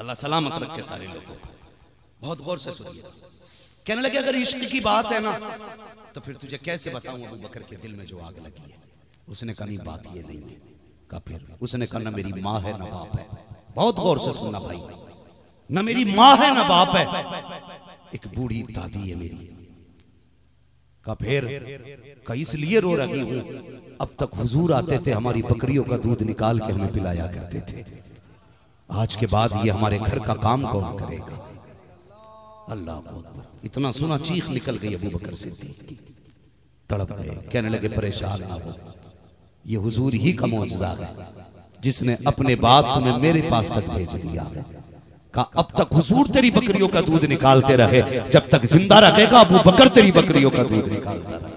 अल्लाह सलामत रखे सारे लोगों को। बहुत गौर से सुनिए। कहने लगे अगर इश्क की बात है ना तो फिर तुझे कैसे बताऊं अबू बकर के दिल में जो आग लगी है। उसने कहा नहीं बात ये नहीं है। कहा फिर? उसने कहा ना मेरी माँ है ना बाप है। बहुत गौर से सुनना भाई, ना मेरी माँ है ना बाप है, एक बूढ़ी दादी है मेरी। का फिर? का इसलिए रो रही हूं, अब तक हुजूर आते थे हमारी बकरियों का दूध निकाल के हमें पिलाया करते थे, आज के बाद ये हमारे घर का काम कौन करेगा। अल्लाह अकबर। इतना सुना चीख निकल गई अबू बकर सिद्दीक की, तड़प गए। कहने लगे परेशान ना हो, ये हुजूर ही का मौजज़ा है जिसने अपने बाद तुम्हें मेरे पास तक भेज दिया है। का अब तक हुजूर तेरी बकरियों का दूध निकालते रहे, जब तक जिंदा रखेगा अबू बकर तेरी बकरियों का दूध निकालता रहे।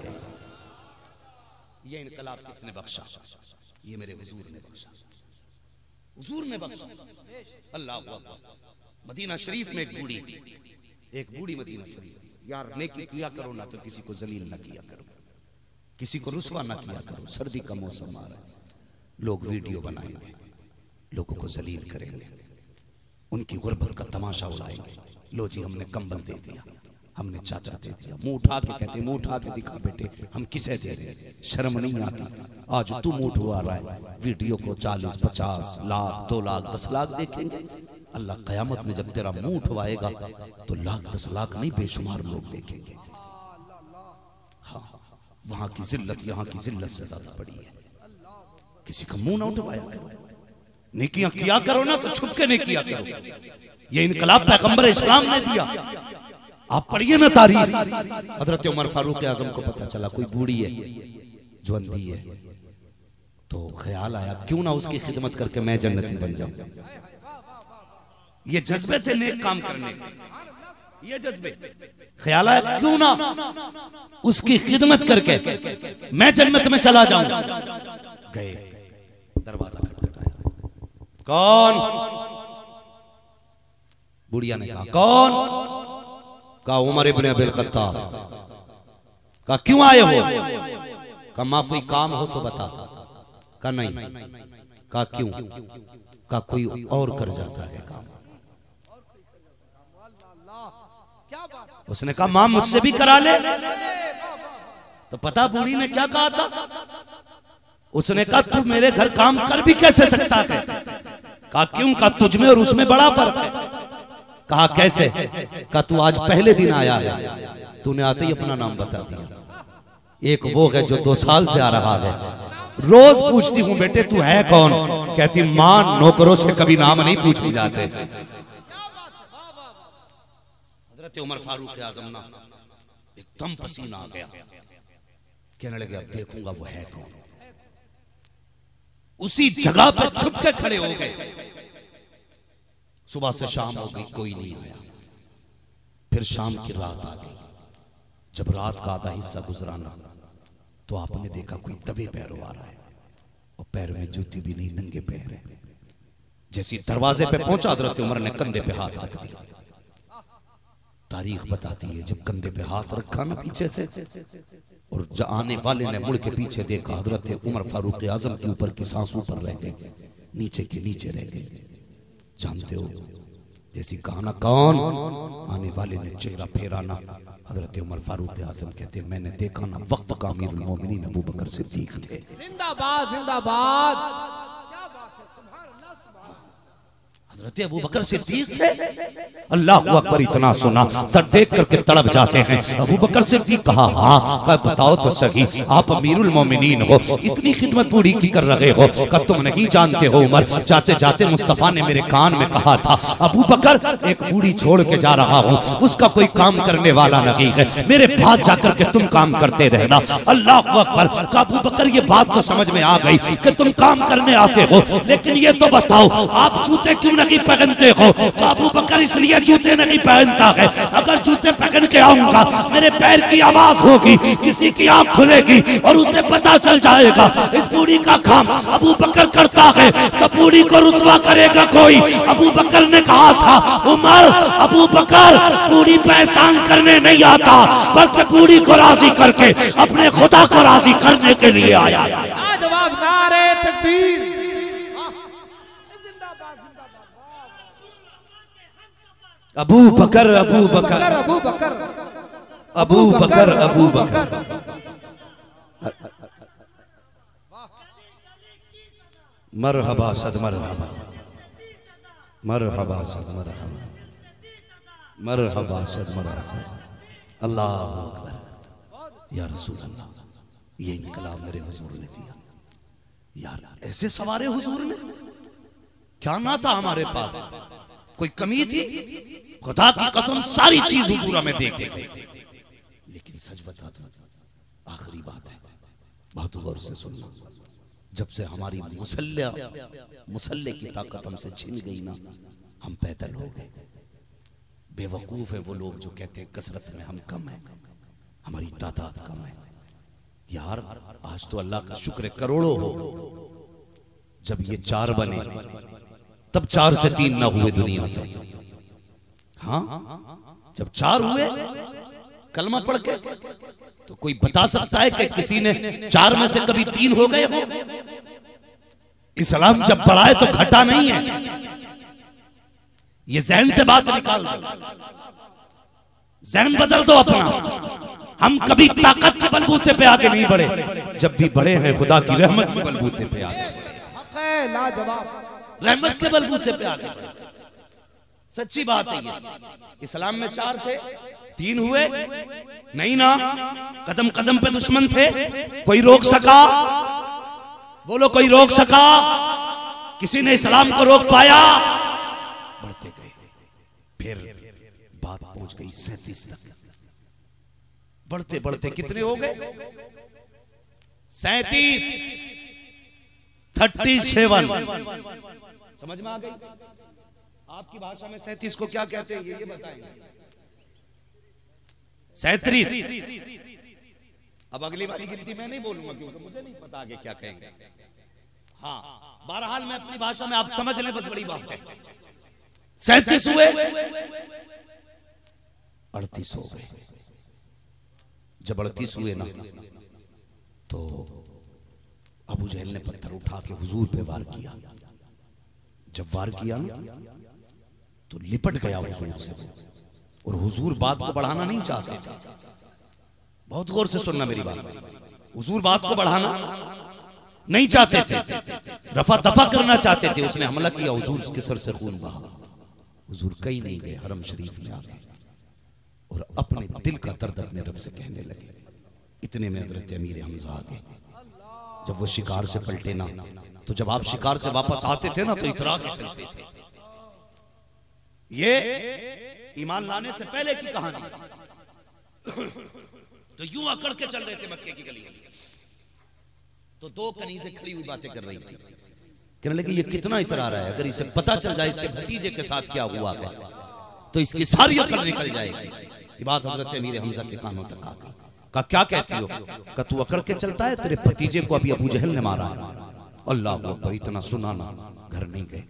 ये इनकलाब किसने बख्शा? ये मेरे हुजूर ने बख्शा, हुजूर ने बख्शा। अल्लाह अकबर। मदीना शरीफ में एक बूढ़ी थी, एक बूढ़ी मदीना शरीफ। यार नेकी किया करो ना तो किसी को जलील ना किया करो, किसी को रुसवा ना किया करो। सर्दी का मौसम आ रहा है, लोग वीडियो बनाएंगे, लोगों को जलील करेंगे, उनकी गुर्बत का तमाशा उड़ाएंगे। लो जी हमने कंबल दे दिया, हमने चादर दे दिया, मुंह उठा के कहते मुंह उठा के दिखा बेटे हम किसे दे रहे, शर्म नहीं आती। आज तू मुंह उठवा रहा है, वीडियो को 40, 50 लाख, 2 लाख, 10 लाख देखेंगे। अल्लाह क़यामत में जब तेरा मुंह उठवाएगा तो लाख 10 लाख नहीं बेशुमार लोग देखेंगे। हाँ, वहां की जिल्लत यहाँ की जिल्लत से ज्यादा बड़ी है। किसी का मुंह ना उठवाया करो, नेकियां किया करो ना तो छुप के नहीं किया करो। ये इनकलाब पैगंबर इस्लाम ने दिया। आप पढ़िए ना तारीख, हजरत उमर फारूक आजम को पता चला कोई बूढ़ी है जो अंधी है, तो ख्याल आया क्यों ना उसकी खिदमत करके मैं जन्नती बन जाऊं। ये जज्बे थे नेक काम करने के, ये जज्बे। ख्याल आया क्यों ना उसकी खिदमत करके मैं जन्नत में चला जाऊं। गए, दरवाजा खटखटाया, कौन? बुढ़िया ने कहा कौन? कहा उमर इब्ने अबील खत्ताब। कहा क्यों आए हो? कहा मां कोई काम हो तो बता। कहा नहीं। कहा क्यों? कहा कोई और कर जाता है काम। उसने कहा मां मुझसे भी करा ले। तो पता बूढ़ी ने क्या कहा था? उसने कहा तू मेरे घर काम कर भी कैसे सकता है? कहा क्यों? कहा तुझ में और उसमें बड़ा फर्क है। कहा कैसे? कहा तू आज पहले दिन आया है, तूने आते ही अपना नाम बता दिया। एक वो है जो 2 साल से आ रहा है, रोज पूछती हूँ बेटे तू है कौन, कहती मां नौकरों से कभी नाम नहीं पूछे जाते। हजरत उमर फारूक आजम ना एकदम पसीना आ गया, कहने लगे अब देखूंगा वो है कौन। उसी जगह पर छुप के खड़े हो गए। सुबह से शाम हो गई, कोई नहीं आया। फिर शाम की रात आ गई। जब रात का आधा हिस्सा गुजराना तो आपने देखा कोई दबे पैरों आ रहा है और पैर में जूती भी नहीं, नंगे पैर है। जैसे दरवाजे पे पहुंचा हजरत उमर ने कंधे पे हाथ रख दिया। तारीख बताती है जब कंधे पे हाथ रखा ना पीछे से और आने वाले ने मुड़ के पीछे देखा, हजरत उमर फारूक आजम के ऊपर की सांस ऊपर रह गई, नीचे के नीचे रह गई। जानते हो जैसी कहा ना कौन, आने वाले ने चेहरा फेरा ना, हजरत उमर फारूक आजम कहते मैंने देखा ना वक्त का अमीरुल मोमिनीन अबू बकर सिद्दीक थे। जिंदाबाद जिंदाबाद। हजरत अबू बकर सिद्दीक थे। अल्लाह अकबर। इतना सुना तब देख करके तड़प जाते हैं। अबू बकर सिद्दीक कहा हाँ बताओ तो सही, आप अमीरुल मोमिनीन हो, इतनी खिदमत पूरी की कर रहे हो, क्या तुम नहीं जानते हो उमर, जाते जाते मुस्तफा ने मेरे कान में कहा था अबू बकर एक बूढ़ी छोड़ के जा रहा हूँ, उसका कोई काम करने वाला नहीं है, मेरे बाद जाकर के तुम काम करते रहना। अल्लाह अकबर। अबू बकर ये बात तो समझ में आ गई कि तुम काम करने आते हो, लेकिन ये तो बताओ आप जूते क्यों नहीं पहनते हो? अबू बकर इसलिए जूते नहीं पहनता है, अगर जूते पहन के आऊंगा मेरे पैर की आवाज होगी, किसी की आंख खुलेगी और उसे पता चल जाएगा इस बूढ़ी का काम अबू बकर करता है, तो बूढ़ी को रुसवा करेगा कोई। अबू बकर ने कहा था उमर अबू बकर बूढ़ी पे एहसान करने नहीं आता, बल्कि बूढ़ी को राजी करके अपने खुदा को राजी करने के लिए आया। जवाब नारे तकबीर। अबू बकर अबू बकर अबू बकर अबू बकर अबू बकर। मरहबा सद मरहबा मरहबा सद मरहबा मरहबा सद मरहबा। अल्लाह अकबर या रसूल अल्लाह। ये इनकलाब मेरे हुजूर ने दिया यार। ऐसे सवारे हुजूर ने, क्या ना था हमारे पास, कोई कमी थी? खुदा की कसम सारी चीज हुजूर हमें दे के गए। लेकिन सच बता दो, आखिरी बात है, बहुत गौर से सुनना। जब से हमारी मुसल्ले की ताकत हमसे छिन गई ना, हम पैदल हो गए। बेवकूफ है वो लोग जो कहते हैं कसरत में हम कम हैं, हमारी तादाद कम है। यार आज तो अल्लाह का शुक्र है करोड़ों हो। जब ये 4 बने तब 4 से 3 ना हुए दुनिया से। हाँ जब 4 हुए कलमा पढ़ के, तो कोई बता सकता है कि किसी ने 4 में से कभी 3 हो गए हो? इस्लाम जब बढ़ाए तो घटा नहीं है। ये जहन से बात निकाल दो, जहन बदल दो अपना। हम कभी ताकत के बलबूते पे आगे नहीं बढ़े, जब भी बढ़े हैं खुदा की रहमत के बलबूते पे आगे, लाजवाब रहमत के बलबूते पे आगे बढ़े। सच्ची बात है ये। इस्लाम में 4 थे, 3 हुए नहीं ना। कदम कदम पे दुश्मन थे, कोई रोक सका? बोलो कोई रोक सका? किसी ने इस्लाम को रोक पाया? बढ़ते गए, फिर बात पहुंच गई 37 तक। बढ़ते बढ़ते कितने हो गए? 37, 37। समझ में आ गई? आपकी भाषा में 37 को क्या कहते हैं ये बताएंगे। 37। अब अगली वाली गिनती मैं नहीं बोलूंगा क्योंकि मुझे नहीं पता आगे क्या कहेंगे। हाँ बहरहाल मैं अपनी भाषा में, आप समझ लें बस, बड़ी बात है। 37 हुए, 38 हो गए। जब 38 हुए ना, तो अबू जहल ने पत्थर उठा के हुजूर पे वार किया। जब वार किया ना, तो लिपट गया हुजूर से। और हुजूर बात को बढ़ाना नहीं चाहते थे। बहुत गौर से सुनना मेरी बात। हुजूर बात को बढ़ाना नहीं चाहते थे, रफा दफा करना चाहते थे। उसने हमला किया, हुजूर के सर से खून बहा। हुजूर कहीं नहीं गए, हरम शरीफ में आ गए और अपने दिल का दर्द अपने रब से कहने लगे। इतने में हजरत अमीर हमजा आ गए। जब वो शिकार से पलटे ना, तो जब आप शिकार से वापस आते थे ना, तो इतरा के चलते थे। ये ईमान लाने से पहले की कहानी। तो यूं अकड़ के चल रहे थे मक्के की गली में, तो 2 कनीज़ें खड़ी हुई बातें कर रही थी। कहने लगे ये कितना इतरा रहा है, अगर इसे पता चल जाए इसके भतीजे के साथ क्या हुआ है तो इसकी सारी अकल निकल जाएगी। ये बात हजरत अमीर हमजा के कानों तक आ गई। कहा क्या कहती हो? कहा तू अकड़ के चलता है, तेरे भतीजे को अभी अबू जहल ने मारा है। अल्लाह अकबर, इतना सुना ना, घर नहीं गए।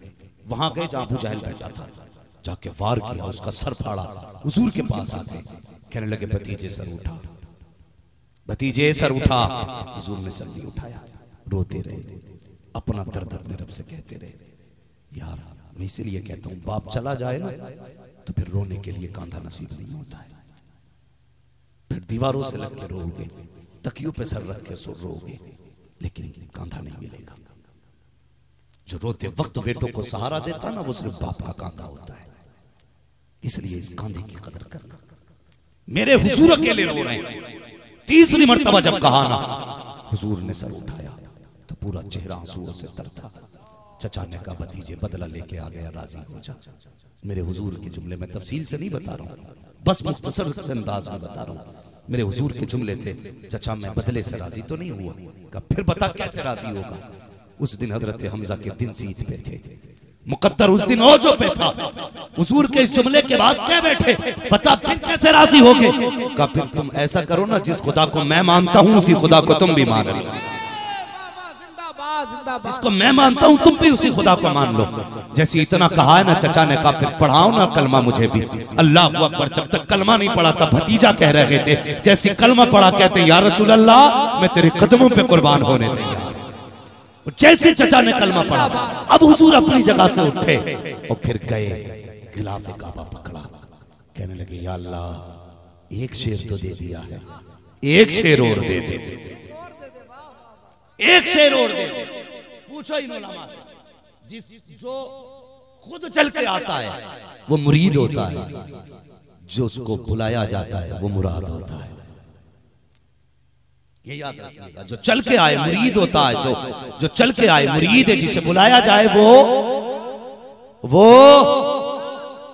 वहां गए जहां अबू जहल बैठा था, जाके वार किया, उसका सर फाड़ा। हुजूर के पास आ गए, कहने लगे भतीजे सर उठा, भतीजे सर उठा। हुजूर ने सर नहीं उठाया, रोते रहे, अपना दर्द अपने रब से कहते रहे। यार मैं इसलिए कहता हूं, बाप चला जाए ना, तो फिर रोने के लिए कांधा नसीब नहीं होता है। फिर दीवारों से लग के रोओगे, तकियों पे सर रख के रोओगे, लेकिन कांधा नहीं मिलेगा। जो रोते वक्त बेटों को सहारा देता ना, वो सिर्फ बाप का कांधा होता है। इसलिए इस कांधे की कदर करना। मेरे हुजूर अकेले रो रहे हैं। 3री मर्तबा जब कहा ना, हुजूर ने सर उठाया तो पूरा चेहरा आंसुओं से तर था। चचा ने कहा भतीजे बदला लेके आ गया, राजी हो जा। मेरे हुजूर के जुमले में तफसील से नहीं बता रहा हूं, बस मुख्तसर से अंदाज में बता रहा हूं। मेरे हुजूर के जुमले थे, चचा मैं बदले से राजी तो नहीं हुआ। कहा फिर बता कैसे राजी होगा। उस दिन हजरत हमजा के दिन सीध पे थे, मुकद्दर उस दिन ओजो पे था। हुजूर के इस जुमले के बाद क्या बैठे, पता फिर कैसे राजी होगे। कहा फिर तुम ऐसा करो ना, जिस खुदा को मैं मानता हूं उसी खुदा को तुम भी मान लो। जिसको मैं मानता हूं तुम भी उसी खुदा को मान लो। जैसे इतना कहा है ना, चचा ने कहा फिर पढ़ाओ ना कलमा मुझे भी। अल्लाह अकबर, जब तक कलमा नहीं पढ़ा तब भतीजा कह रहे थे, जैसे कलमा पढ़ा कहते या रसूल अल्लाह मैं तेरे कदमों पे कुर्बान होने तैयार। जैसे चचा ने कलमा पढ़ा, अब हुजूर अपनी जगह से उठे और फिर गए, खिलाफ काबा पकड़ा, कहने लगे या अल्लाह एक शेर तो दे दिया है, एक शेर और दे दे, एक शेर और दे दे। पूछो इन उलमा से, जो खुद चल के आता है वो मुरीद होता है, जो उसको बुलाया जाता है वो मुराद होता है। ये याद रखिएगा, जो चल के आए मुरीद होता है, जो चल के आए मुरीद है, जिसे बुलाया जाए वो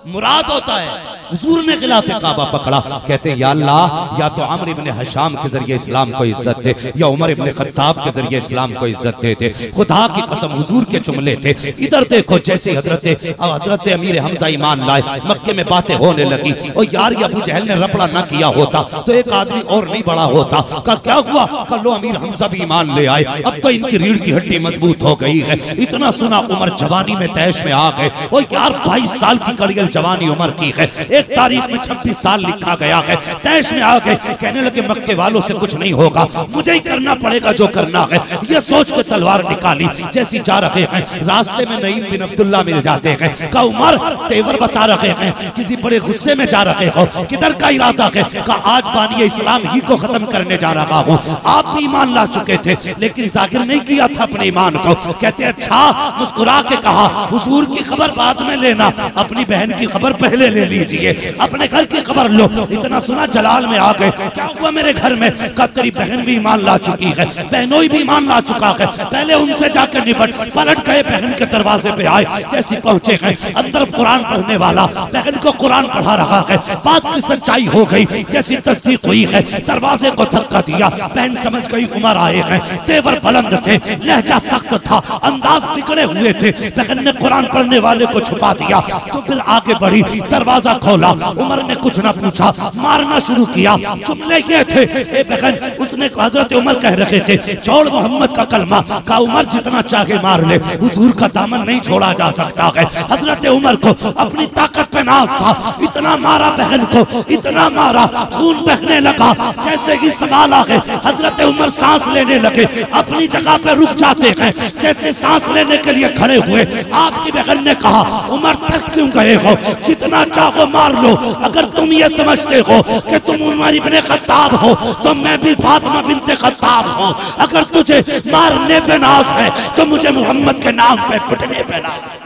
मुराद होता है। हुजूर ने खिलाफ काबा पकड़ा, कहते हैं या अल्लाह या तो अम्र इब्ने हशाम के जरिए इस्लाम को इज्जत दे, या उमर इब्ने खत्ताब के जरिए इस्लाम को इज्जत दे। खुदा की कसम हुजूर के जुमले थे। इधर देखो जैसे हजरत अमीर हमजा ईमान लाए, मक्के में बातें होने लगी, और यार ये अबू जहल ने रपड़ा ना किया होता तो एक आदमी और नहीं बड़ा होता। का क्या हुआ? कल लो अमीर हमजा भी ईमान ले आए, अब तो इनकी रीढ़ की हड्डी मजबूत हो गई है। इतना सुना उमर जवानी में तैश में आ गए। और यार 22 साल की कड़ियल जवानी उमर की है, एक तारीख में 26 साल लिखा गया है। तैश में आ गए, कहने लगे मक्के वालों से कुछ नहीं होगा, मुझे ही करना पड़ेगा जो करना है। ये सोच के तलवार निकाली, जैसी जा रहे हैं रास्ते में नईम बिन अब्दुल्ला मिल जाते हैं। का उमर तेवर बता रहे हैं, किसी बड़े गुस्से में जा रहे हो, किधर का इरादा है? का आज बानी इस्लाम ही को खत्म करने जा रहा हूँ। आप भी ईमान ला चुके थे लेकिन जाहिर नहीं किया था अपने ईमान को। कहते अच्छा, मुस्कुरा के कहा हुजूर की खबर बाद में लेना, अपनी बहन की खबर पहले ले लीजिए, अपने घर की खबर लो। इतना सुना जलाल में आ गए, क्या हुआ मेरे घर में? का तेरी बहन भी ईमान ला चुकी है, बहनोई भी ईमान ला चुका है, पहले उनसे जाकर निपट। पलट गए, बहन के दरवाजे पे आए, जैसे पहुंचे हैं अंदर कुरान पढ़ने वाला बहन को कुरान पढ़ा रहा है। बात की सच्चाई हो गई, जैसी तस्दीक हुई है, दरवाजे को धक्का दिया, बहन समझ गई उमर आए हैं। तेवर बुलंद थे, लहजा सख्त था, अंदाज बिगड़े हुए थे। बहन ने कुरान पढ़ने वाले को छुपा दिया, तो फिर आगे बढ़ी, दरवाजा खोला, उमर ने कुछ ना पूछा, मारना शुरू किया। जुमले ये थे, ए बहन, उसने हजरत उमर कह रहे थे छोड़ मोहम्मद का कलमा, का उमर जितना चाहे मार ले, हुजूर का दामन नहीं छोड़ा जा सकता है। हजरत उमर को अपनी ताकत पे नाज था, इतना मारा बहन को, इतना मारा, खून बहने लगा। जैसे ही सवाल आ गए, हजरत उमर सांस लेने लगे, अपनी जगह पे रुक जाते हैं। जैसे सांस लेने के लिए खड़े हुए, आपकी बहन ने कहा उमर तक क्यों गए हो, जितना चाहो मार लो। अगर तुम ये समझते हो कि तुम उमर इब्ने खत्ताब हो तो मैं भी फातिमा बिन्ते खत्ताब हूं। अगर तुझे मारने पे नाज है तो मुझे मोहम्मद के नाम पे पिटने पे नाज है।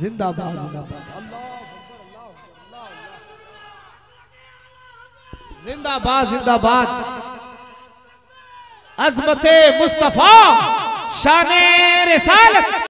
जिंदाबाद जिंदाबाद, जिंदाबाद जिंदाबाद। अज़मते मुस्तफा शाने रिसालत।